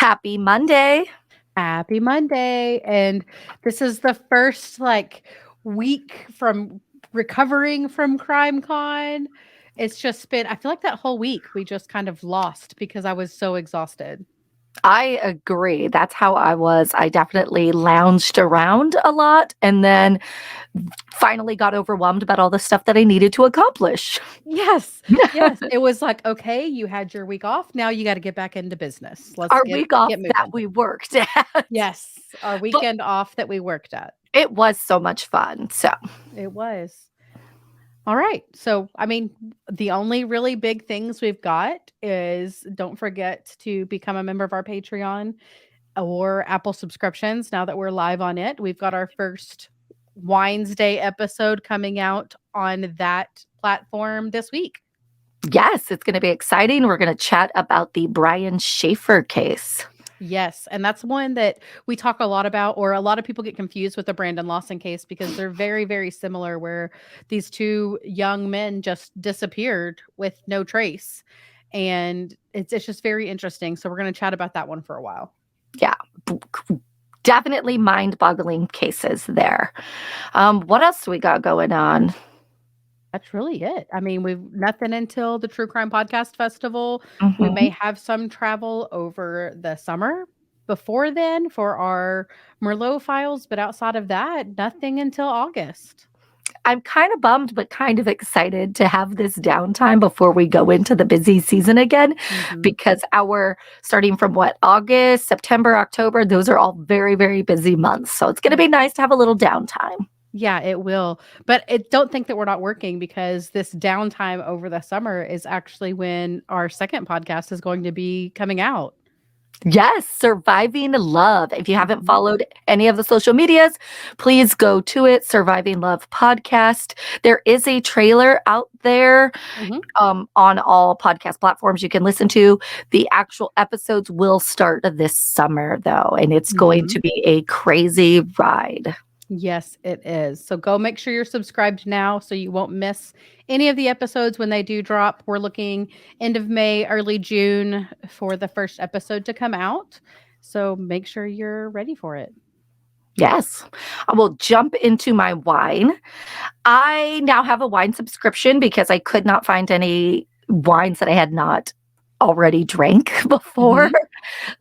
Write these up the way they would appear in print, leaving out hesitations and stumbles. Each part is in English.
Happy Monday. Happy Monday. And this is the first week from recovering from Crime Con. It's just been, I feel like that whole week we just kind of lost because I was so exhausted. I agree. That's how I was. I definitely lounged around a lot and then finally got overwhelmed about all the stuff that I needed to accomplish. Yes. Yes. It was like, okay, you had your week off. Now you got to get back into business. Let's Our get week off get that moving. we worked at. Yes. Our But weekend off that we worked at. it was so much fun. So, It was. All right. So, the only really big things we've got is don't forget to become a member of our Patreon or Apple subscriptions now that we're live on it. We've got our first Wines Day episode coming out on that platform this week. yes, it's going to be exciting. We're going to chat about the Brian Schaefer case. Yes, and that's one that we talk a lot about, or a lot of people get confused with the Brandon Lawson case because they're very, very similar, where these two young men just disappeared with no trace. And it's just very interesting. So we're going to chat about that one for a while. Yeah, definitely mind-boggling cases there. What else do we got going on? That's really it. We've nothing until the True Crime Podcast Festival. We may Mhm. have some travel over the summer before then for our Merlot files, but outside of that, nothing until August. I'm kind of bummed, but kind of excited to have this downtime before we go into the busy season again, Mhm. because starting from August, September, October, those are all very, very busy months. So it's going to be nice to have a little downtime. Yeah, it will. But don't think that we're not working because this downtime over the summer is actually when our second podcast is going to be coming out. Yes, Surviving Love. If you haven't Mhm. followed any of the social medias, please go to it. Surviving Love podcast. There is a trailer out there Mhm. on all podcast platforms you can listen to. The actual episodes will start this summer, though, and it's going Mhm. to be a crazy ride. Yes, it is. So go make sure you're subscribed now so you won't miss any of the episodes when they do drop. We're looking end of May, early June for the first episode to come out. So make sure you're ready for it. Yes, I will jump into my wine. I now have a wine subscription because I could not find any wines that I had not already drank before Mhm.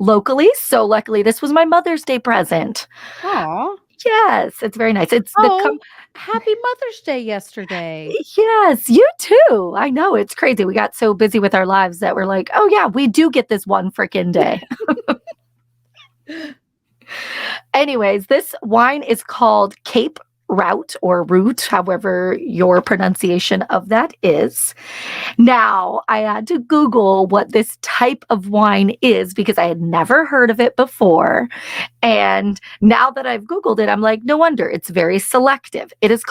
locally. So luckily, this was my Mother's Day present. Aw. Yes, it's very nice. It's the Oh, happy Mother's Day yesterday. yes, you too. I know it's crazy. We got so busy with our lives that we're like, oh yeah, we do get this one freaking day. Anyways, this wine is called Cape Route or Root, however your pronunciation of that is. Now, I had to Google what this type of wine is because I had never heard of it before. And now that I've Googled it, I'm like, no wonder it's very selective. It is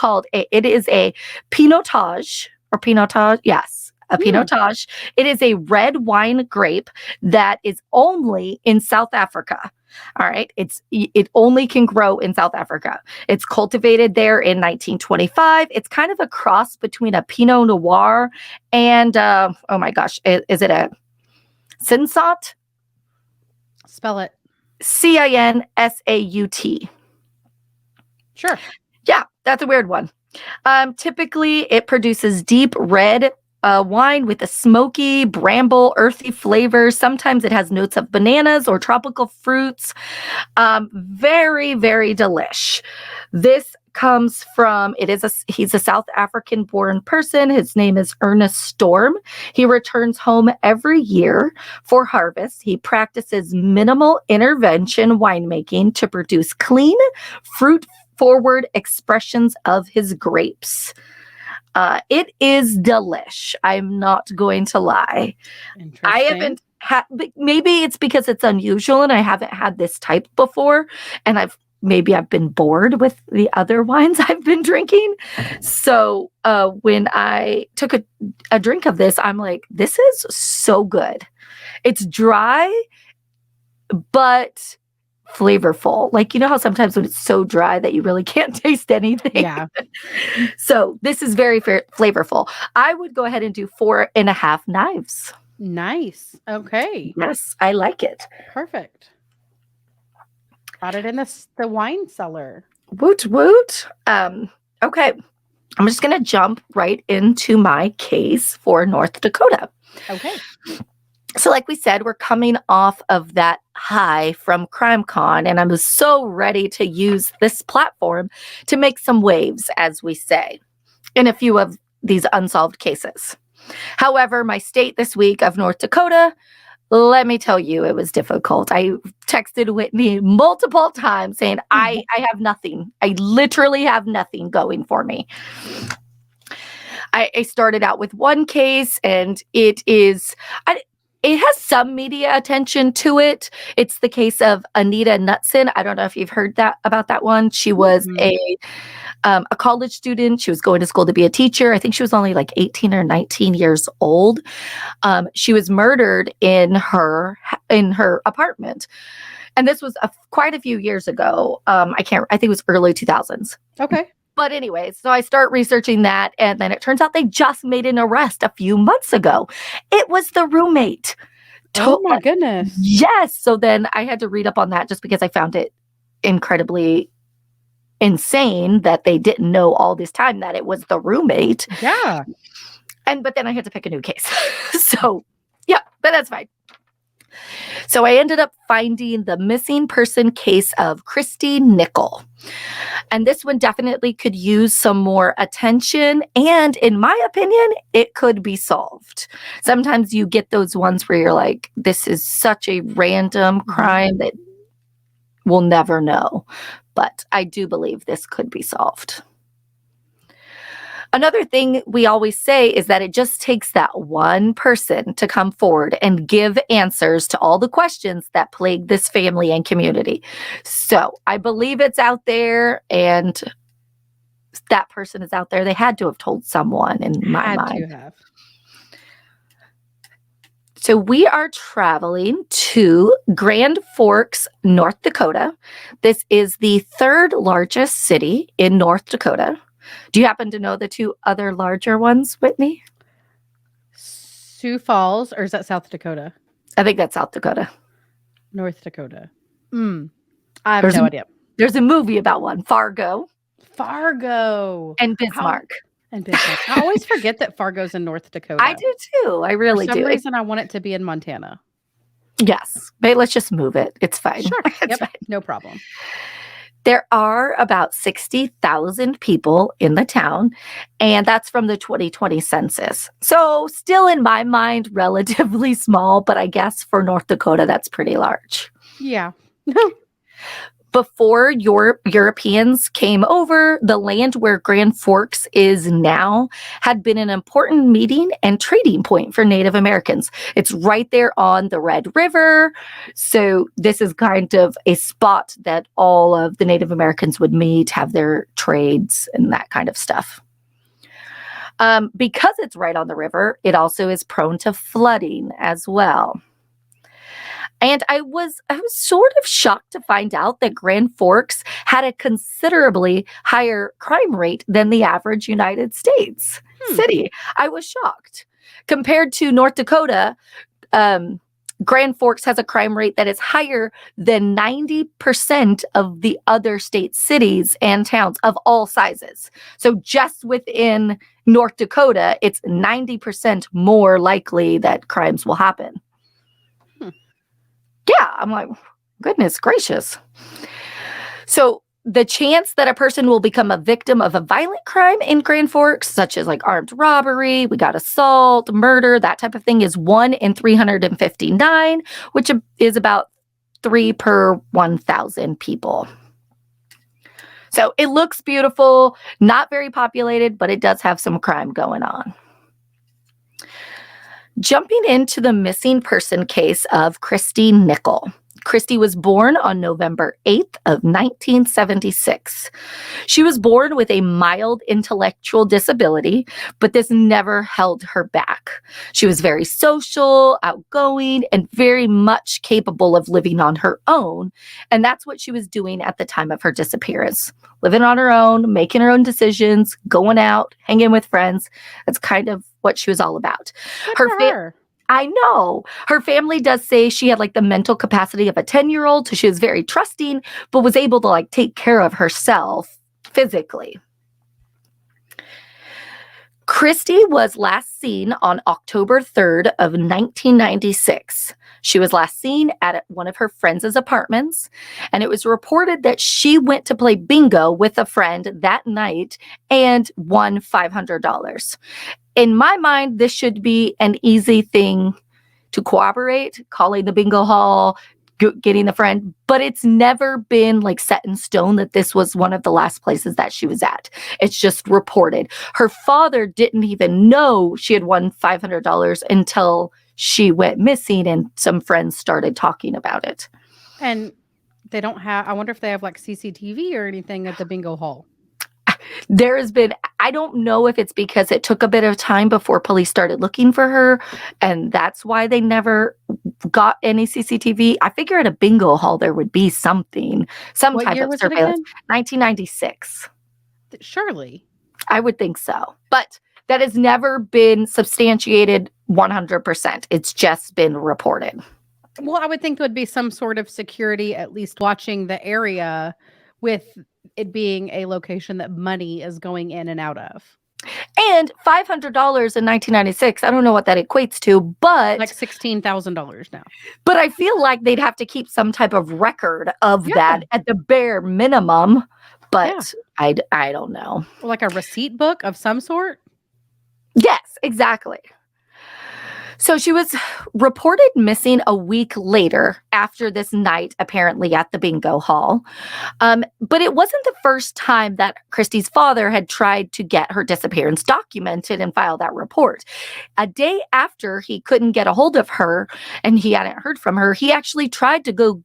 a Pinotage or Pinotage. Yes, a Hmm. Pinotage. It is a red wine grape that is only in South Africa. All right. It only can grow in South Africa. It's cultivated there in 1925. It's kind of a cross between a Pinot Noir and oh my gosh, is it a Cinsaut? Spell it. Cinsaut. Sure. Yeah, that's a weird one. Typically, it produces deep red wine with a smoky, bramble, earthy flavor. Sometimes it has notes of bananas or tropical fruits. Very, very delish. This comes from, he's a South African born person. His name is Ernest Storm. He returns home every year for harvest. He practices minimal intervention winemaking to produce clean, fruit forward expressions of his grapes. It is delish. I'm not going to lie. I Interesting. haven't had, maybe it's because it's unusual and I haven't had this type before. And I've been bored with the other wines I've been drinking. So when I took a drink of this, I'm like, this is so good. It's dry, but flavorful. Like, you know how sometimes when it's so dry that you really can't taste anything? Yeah. So this is very flavorful. I would go ahead and do 4.5 knives. Nice. Okay. Yes, I like it. Perfect. Got it in the wine cellar. Woot woot. Okay. I'm just going to jump right into my case for North Dakota. Okay. So, like we said, we're coming off of that high from CrimeCon, and I was so ready to use this platform to make some waves, as we say, in a few of these unsolved cases. However, my state this week of North Dakota, let me tell you, it was difficult. I texted Whitney multiple times saying, I have nothing. I literally have nothing going for me. I started out with one case, and it has some media attention to it. It's the case of Anita Knutson. I don't know if you've heard about that one. She was a college student. She was going to school to be a teacher. I think she was only like 18 or 19 years old. She was murdered in her apartment. And this was quite a few years ago. I think it was early 2000s. Okay. But anyways, so I start researching that, and then it turns out they just made an arrest a few months ago. It was the roommate. Oh my goodness. Yes. So then I had to read up on that just because I found it incredibly insane that they didn't know all this time that it was the roommate. Yeah. But then I had to pick a new case. So, yeah, but that's fine. So I ended up finding the missing person case of Kristi Nikle. And this one definitely could use some more attention. And in my opinion, it could be solved. Sometimes you get those ones where you're like, this is such a random crime that we'll never know. But I do believe this could be solved. Another thing we always say is that it just takes that one person to come forward and give answers to all the questions that plague this family and community. So I believe it's out there, and that person is out there. They had to have told someone in my mind. So we are traveling to Grand Forks, North Dakota. This is the third largest city in North Dakota. Do you happen to know the two other larger ones, Whitney? Sioux Falls, or is that South Dakota? I think that's South Dakota. North Dakota. I have no idea. There's a movie about one, Fargo. And Bismarck. I always forget that Fargo's in North Dakota. I do too. I really do. For some reason, I want it to be in Montana. Yes. But let's just move it. It's fine. Sure. It's fine. No problem. There are about 60,000 people in the town, and that's from the 2020 census. So still in my mind, relatively small, but I guess for North Dakota, that's pretty large. Yeah. Before Europeans came over, the land where Grand Forks is now had been an important meeting and trading point for Native Americans. It's right there on the Red River. So this is kind of a spot that all of the Native Americans would meet, have their trades and that kind of stuff. Because it's right on the river, it also is prone to flooding as well. And I was sort of shocked to find out that Grand Forks had a considerably higher crime rate than the average United States city. I was shocked. Compared to North Dakota, Grand Forks has a crime rate that is higher than 90% of the other state cities and towns of all sizes. So just within North Dakota, it's 90% more likely that crimes will happen. Yeah, I'm like, goodness gracious. So the chance that a person will become a victim of a violent crime in Grand Forks, such as like armed robbery, we got assault, murder, that type of thing, is 1 in 359, which is about 3 per 1,000 people. So it looks beautiful, not very populated, but it does have some crime going on. Jumping into the missing person case of Kristi Nikle. Kristi was born on November 8th of 1976. She was born with a mild intellectual disability, but this never held her back. She was very social, outgoing, and very much capable of living on her own. And that's what she was doing at the time of her disappearance. Living on her own, making her own decisions, going out, hanging with friends. That's kind of what she was all about. Good for her. I know. Her family does say she had like the mental capacity of a 10-year-old, so she was very trusting, but was able to like take care of herself physically. Kristi was last seen on October 3rd of 1996. She was last seen at one of her friends' apartments, and it was reported that she went to play bingo with a friend that night and won $500. In my mind, this should be an easy thing to corroborate, calling the bingo hall, getting the friend, but it's never been like set in stone that this was one of the last places that she was at. It's just reported. Her father didn't even know she had won $500 until she went missing and some friends started talking about it. And they don't have, I wonder if they have like CCTV or anything at the bingo hall. There has been, I don't know if it's because it took a bit of time before police started looking for her, and that's why they never got any CCTV. I figure at a bingo hall there would be something, some What type year of was it surveillance. again? 1996. Surely. I would think so. But that has never been substantiated 100%. It's just been reported. Well, I would think there would be some sort of security, at least watching the area with it being a location that money is going in and out of. And $500 in 1996, I don't know what that equates to, but Like $16,000 now. But I feel like they'd have to keep some type of record of that at the bare minimum. But I don't know. Or like a receipt book of some sort? Yes, exactly. So she was reported missing a week later after this night, apparently at the bingo hall. But it wasn't the first time that Kristi's father had tried to get her disappearance documented and file that report. A day after he couldn't get a hold of her and he hadn't heard from her, he actually tried to go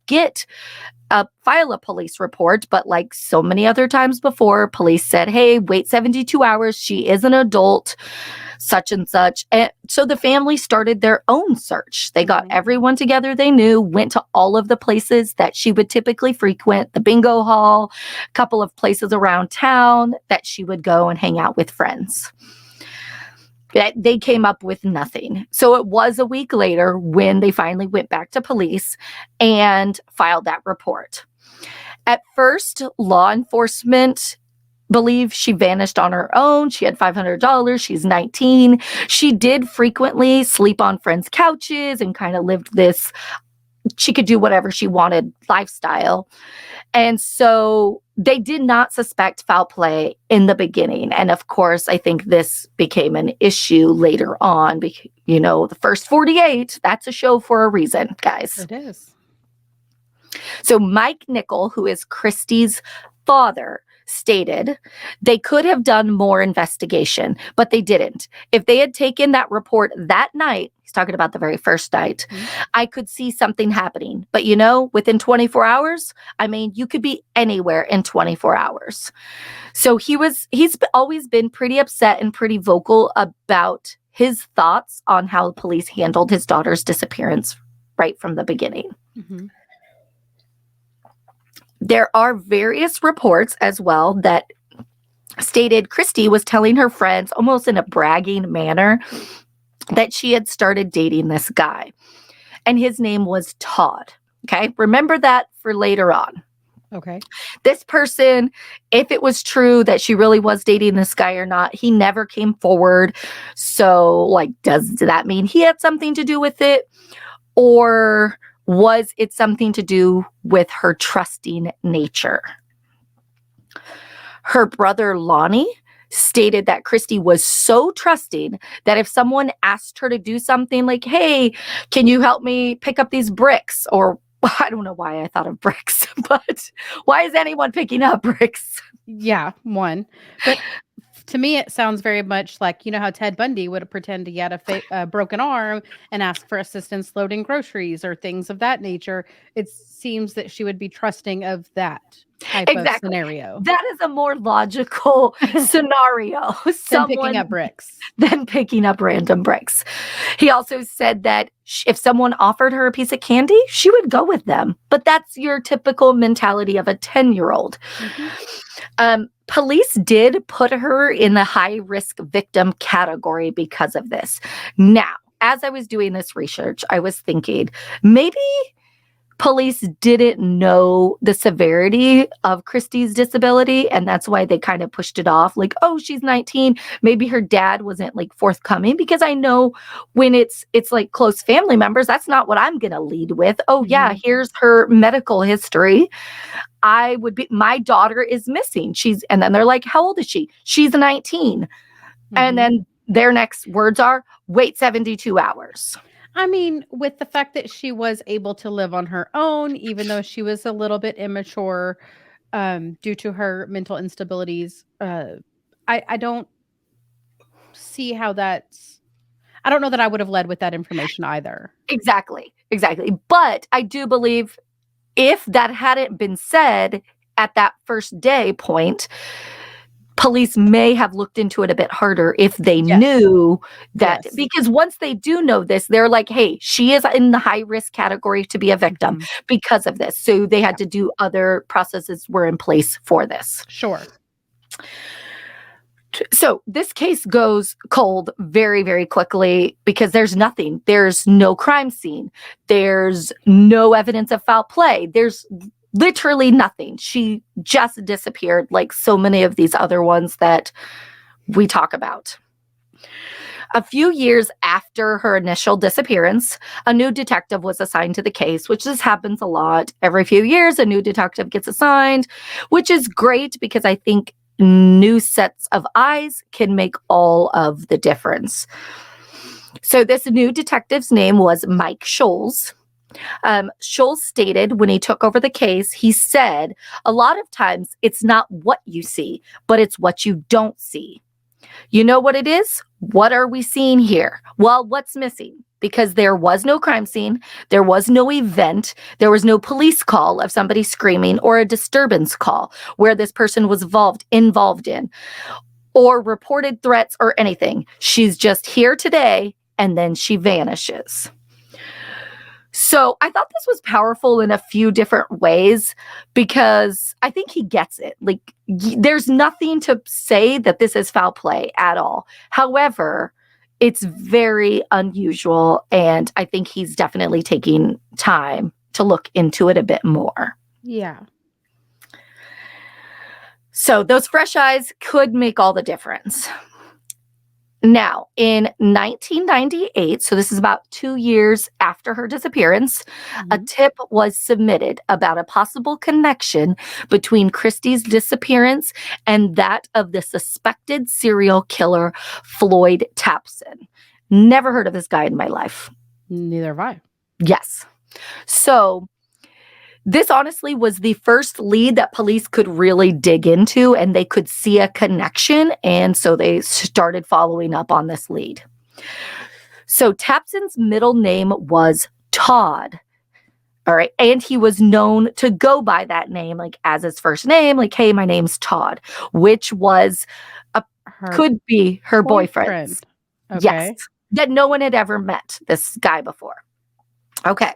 file a police report, but like so many other times before, police said, hey, wait 72 hours. She is an adult, such and such. And so the family started their own search. They got everyone together they knew, went to all of the places that she would typically frequent, the bingo hall, a couple of places around town that she would go and hang out with friends. They came up with nothing. So it was a week later when they finally went back to police and filed that report. At first, law enforcement believed she vanished on her own. She had $500. She's 19. She did frequently sleep on friends' couches and kind of lived this, she could do whatever she wanted lifestyle. And so they did not suspect foul play in the beginning. And of course, I think this became an issue later on. You know, the first 48, that's a show for a reason, guys. It is. So Mike Nikle, who is Kristi's father, stated they could have done more investigation, but they didn't. If they had taken that report that night, he's talking about the very first night, I could see something happening. But you know, within 24 hours, I mean, you could be anywhere in 24 hours. So he's always been pretty upset and pretty vocal about his thoughts on how police handled his daughter's disappearance right from the beginning. Mm-hmm. There are various reports as well that stated Kristi was telling her friends almost in a bragging manner that she had started dating this guy. And his name was Todd. Okay. Remember that for later on. Okay. This person, if it was true that she really was dating this guy or not, he never came forward. So, like, does that mean he had something to do with it? Or was it something to do with her trusting nature? Her brother, Lonnie, stated that Kristi was so trusting that if someone asked her to do something like, hey, can you help me pick up these bricks? Or I don't know why I thought of bricks, but why is anyone picking up bricks? Yeah, one. But to me, it sounds very much like, you know, how Ted Bundy would pretend he had a broken arm and ask for assistance loading groceries or things of that nature. It seems that she would be trusting of that type of scenario. That is a more logical scenario. Than picking up bricks. Than picking up random bricks. He also said that if someone offered her a piece of candy, she would go with them. But that's your typical mentality of a 10-year-old. Mm-hmm. Police did put her in the high-risk victim category because of this. Now, as I was doing this research, I was thinking maybe police didn't know the severity of Kristi's disability, and that's why they kind of pushed it off. Like, oh, she's 19. Maybe her dad wasn't like forthcoming, because I know when it's like close family members, that's not what I'm gonna lead with. Oh yeah, here's her medical history. I would be, my daughter is missing. And then they're like, how old is she? She's 19. And then their next words are, wait 72 hours. I mean, with the fact that she was able to live on her own, even though she was a little bit immature due to her mental instabilities, I don't see how that's. I don't know that I would have led with that information either. Exactly. But I do believe if that hadn't been said at that first day point, police may have looked into it a bit harder if they knew that, because once they do know this, they're like, hey, she is in the high risk category to be a victim because of this. So they had to do other processes were in place for this. Sure. So this case goes cold very, very quickly because there's nothing. There's no crime scene. There's no evidence of foul play. There's literally nothing. She just disappeared, like so many of these other ones that we talk about. A few years after her initial disappearance, a new detective was assigned to the case, which this happens a lot. Every few years, a new detective gets assigned, which is great because I think new sets of eyes can make all of the difference. So this new detective's name was Mike Scholes. Scholes stated when he took over the case, he said, a lot of times it's not what you see, but it's what you don't see. You know what it is? What are we seeing here? Well, what's missing? Because there was no crime scene, there was no event, there was no police call of somebody screaming or a disturbance call where this person was involved in, or reported threats or anything. She's just here today and then she vanishes. So I thought this was powerful in a few different ways because I think he gets it. Like, there's nothing to say that this is foul play at all. However, it's very unusual, and I think he's definitely taking time to look into it a bit more. Yeah. So those fresh eyes could make all the difference. Now, in 1998, so this is about 2 years after her disappearance, a tip was submitted about a possible connection between Kristi's disappearance and that of the suspected serial killer, Floyd Tapson. Never heard of this guy in my life. Neither have I. Yes. So this honestly was the first lead that police could really dig into, and they could see a connection. And so they started following up on this lead. So Tapson's middle name was Todd. All right. And he was known to go by that name, like as his first name, like, hey, my name's Todd, which was could be her boyfriend. Okay. Yes. That no one had ever met this guy before. Okay.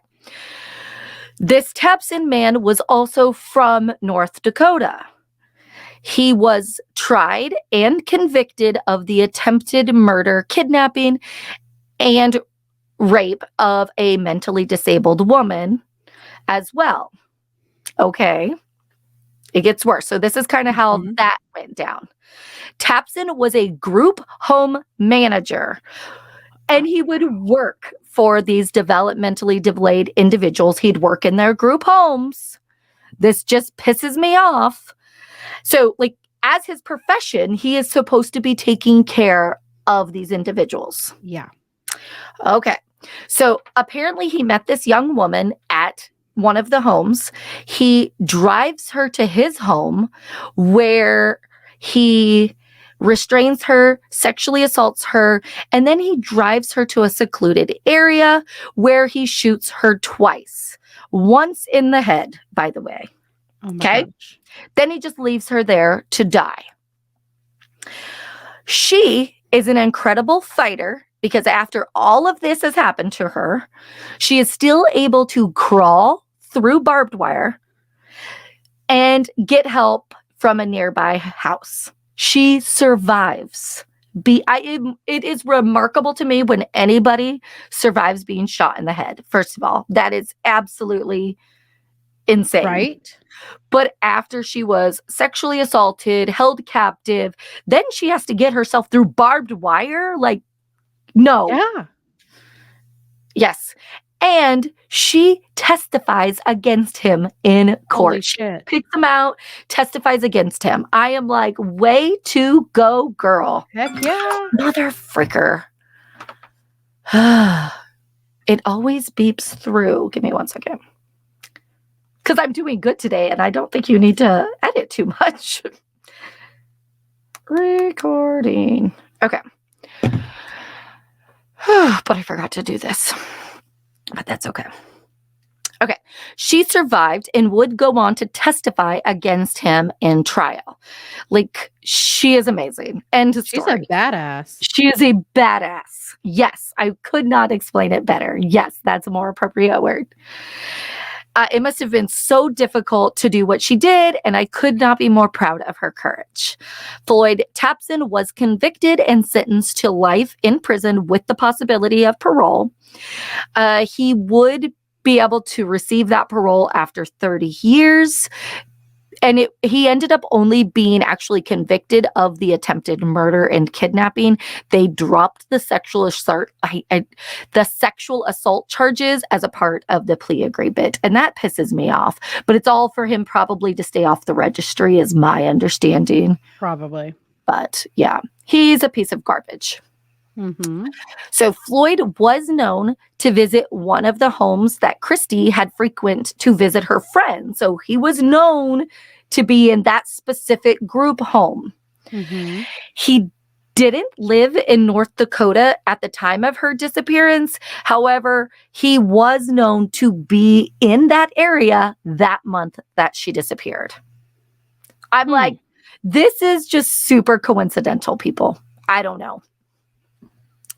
This Tapson man was also from North Dakota. He was tried and convicted of the attempted murder, kidnapping, and rape of a mentally disabled woman as well. Okay. It gets worse. So this is kind of how that went down. Tapson was a group home manager, and he would work for these developmentally delayed individuals. He'd work in their group homes. This just pisses me off. So, like, as his profession, he is supposed to be taking care of these individuals. Yeah. Okay. So apparently he met this young woman at one of the homes. He drives her to his home where he restrains her, sexually assaults her, and then he drives her to a secluded area where he shoots her twice. Once in the head, by the way. Oh my Okay. gosh. Then he just leaves her there to die. She is an incredible fighter because after all of this has happened to her, she is still able to crawl through barbed wire and get help from a nearby house. She survives it is remarkable to me when anybody survives being shot in the head. First of all, that is absolutely insane. Right? But after she was sexually assaulted, held captive, then she has to get herself through barbed wire. Like, no. Yeah. Yes. And she testifies against him in Holy court. She shit. picks him out, testifies against him. I am like, way to go, girl. Heck yeah. Mother fricker. It always beeps through. Give me 1 second. Because I'm doing good today, and I don't think you need to edit too much. Recording. Okay. But I forgot to do this. But that's okay. Okay. She survived and would go on to testify against him in trial. Like, she is amazing. End of She's story. a badass. She is a badass. Yes. I could not explain it better. Yes. That's a more appropriate word. It must have been so difficult to do what she did, and I could not be more proud of her courage. Floyd Tapson was convicted and sentenced to life in prison with the possibility of parole. He would be able to receive that parole after 30 years. And he ended up only being actually convicted of the attempted murder and kidnapping. They dropped the sexual assault charges as a part of the plea agreement. And that pisses me off. But it's all for him probably to stay off the registry is my understanding. Probably. But yeah, he's a piece of garbage. Mm-hmm. So Floyd was known to visit one of the homes that Kristi had frequent to visit her friends. So he was known to be in that specific group home. Mm-hmm. He didn't live in North Dakota at the time of her disappearance. However, he was known to be in that area that month that she disappeared. I'm like, this is just super coincidental, people. I don't know.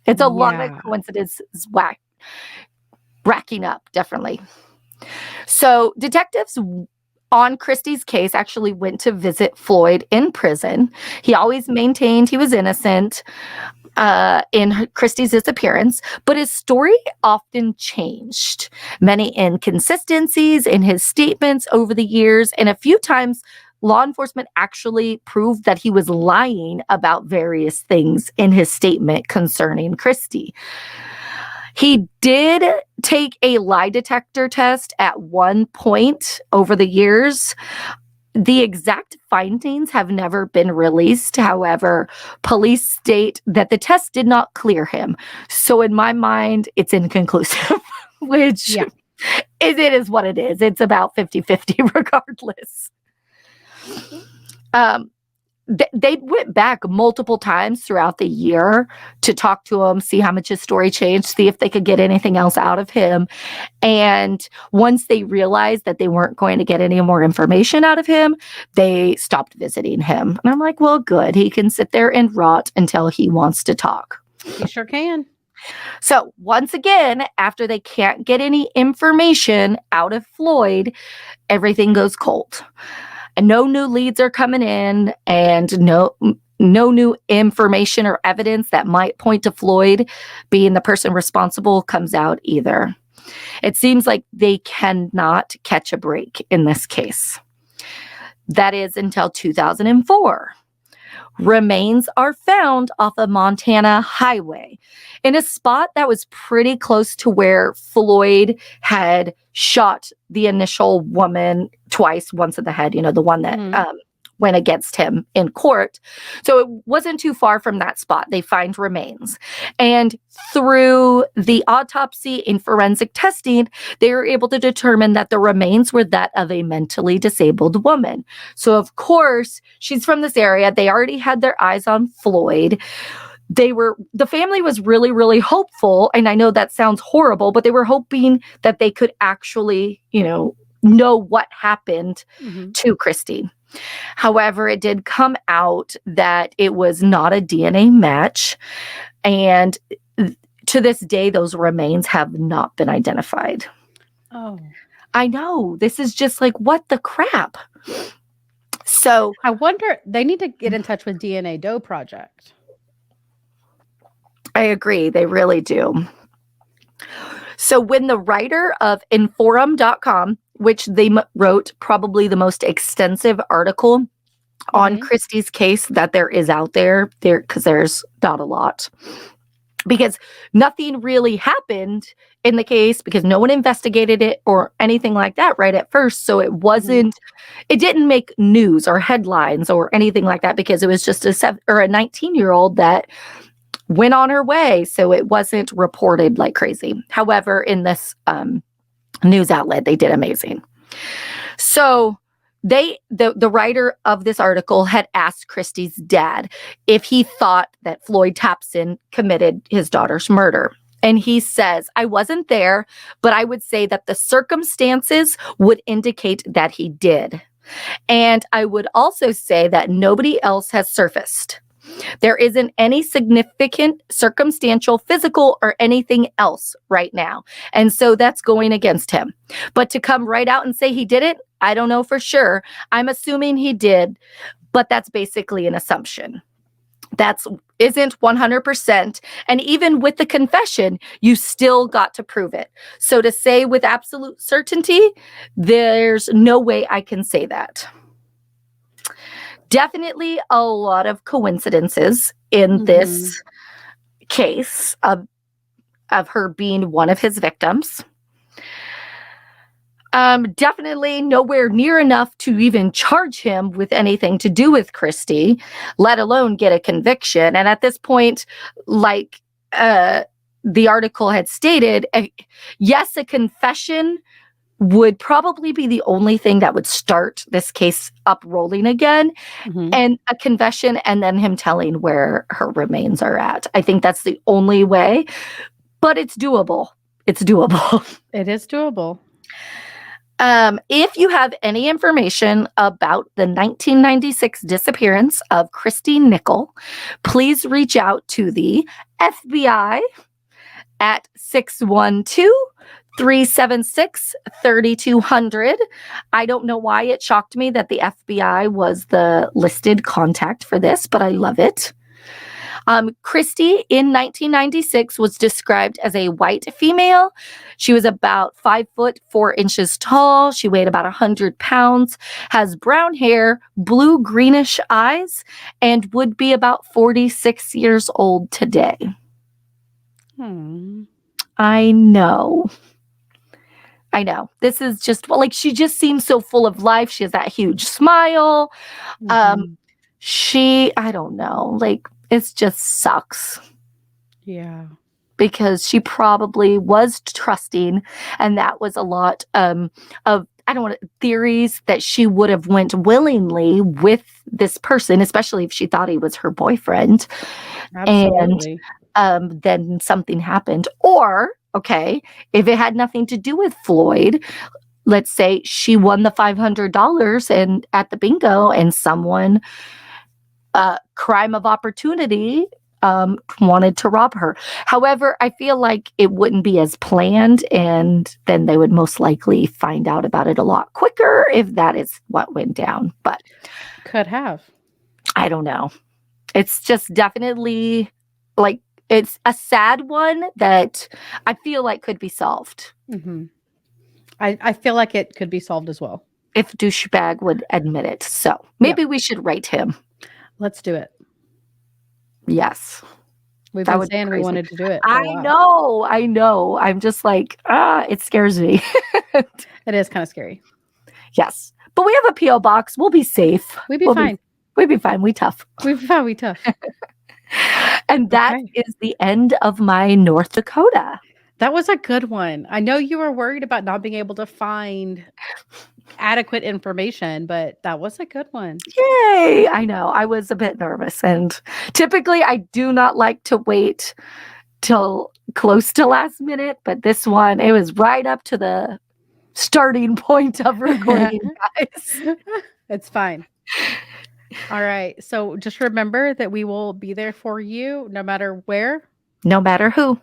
It's a lot of coincidences racking up, definitely. So detectives on Kristi's case actually went to visit Floyd in prison. He always maintained he was innocent in Kristi's disappearance, but his story often changed. Many inconsistencies in his statements over the years, and a few times law enforcement actually proved that he was lying about various things in his statement concerning Kristi. He did take a lie detector test at one point over the years. The exact findings have never been released. However, police state that the test did not clear him. So in my mind, it's inconclusive, which it is what it is. It's about 50-50 regardless. They went back multiple times throughout the year to talk to him, see how much his story changed, see if they could get anything else out of him. And once they realized that they weren't going to get any more information out of him, they stopped visiting him. And I'm like, well, good. He can sit there and rot until he wants to talk. He sure can. So once again, after they can't get any information out of Floyd, everything goes cold. And no new leads are coming in, and no new information or evidence that might point to Floyd being the person responsible comes out either. It seems like they cannot catch a break in this case. That is until 2004. Remains are found off a Montana highway in a spot that was pretty close to where Floyd had shot the initial woman twice, once in the head, the one that went against him in court. So it wasn't too far from that spot. They find remains. And through the autopsy and forensic testing, they were able to determine that the remains were that of a mentally disabled woman. So of course, she's from this area. They already had their eyes on Floyd. The family was really, really hopeful. And I know that sounds horrible, but they were hoping that they could actually, know what happened to Kristi. However, it did come out that it was not a DNA match. And to this day, those remains have not been identified. Oh. I know. This is just like, what the crap? So I wonder, they need to get in touch with DNA Doe Project. I agree. They really do. So when the writer of Inforum.com, which they wrote probably the most extensive article on Kristi's case that there is out there, because there's not a lot, because nothing really happened in the case, because no one investigated it or anything like that right at first. So it wasn't, it didn't make news or headlines or anything like that, because it was just a 19-year-old that went on her way. So it wasn't reported like crazy. However, in this news outlet, they did amazing. So the writer of this article had asked Kristi's dad if he thought that Floyd Tapson committed his daughter's murder. And he says, I wasn't there, but I would say that the circumstances would indicate that he did. And I would also say that nobody else has surfaced. There isn't any significant circumstantial, physical, or anything else right now. And so that's going against him. But to come right out and say he did it, I don't know for sure. I'm assuming he did, but that's basically an assumption. That isn't 100%. And even with the confession, you still got to prove it. So to say with absolute certainty, there's no way I can say that. Definitely a lot of coincidences in this case of her being one of his victims. Definitely nowhere near enough to even charge him with anything to do with Kristi, let alone get a conviction. And at this point, like the article had stated, yes, a confession would probably be the only thing that would start this case up rolling again, and a confession, and then him telling where her remains are at. I think that's the only way, but it's doable. It's doable. It is doable. If you have any information about the 1996 disappearance of Kristi Nikle, please reach out to the FBI at 612-376-3200. I don't know why it shocked me that the FBI was the listed contact for this, but I love it. Kristi in 1996 was described as a white female. She was about 5 foot 4 inches tall. She weighed about 100 pounds, has brown hair, blue greenish eyes, and would be about 46 years old today. I know. This is just, well, like, she just seems so full of life. She has that huge smile. I don't know, like, it just sucks. Yeah. Because she probably was trusting, and that was a lot of, I don't want theories that she would have went willingly with this person, especially if she thought he was her boyfriend. Absolutely. And then something happened. Or, okay, if it had nothing to do with Floyd, let's say she won the $500 and at the bingo, and someone, crime of opportunity, wanted to rob her. However, I feel like it wouldn't be as planned, and then they would most likely find out about it a lot quicker if that is what went down. But could have. I don't know. It's just definitely, like, it's a sad one that I feel like could be solved. I feel like it could be solved as well, if douchebag would admit it. So maybe we should write him. Let's do it. Yes. We've been saying we wanted to do it. I know. I'm just like, it scares me. It is kind of scary. Yes. But we have a P.O. box. We'll be safe. We'll be fine. We'll be fine. We tough. We'll be fine. We tough. And that is the end of my North Dakota. That was a good one. I know you were worried about not being able to find adequate information, but that was a good one. Yay! I know. I was a bit nervous, and typically I do not like to wait till close to last minute, but this one, it was right up to the starting point of recording, guys. It's fine. All right. So just remember that we will be there for you no matter where. No matter who.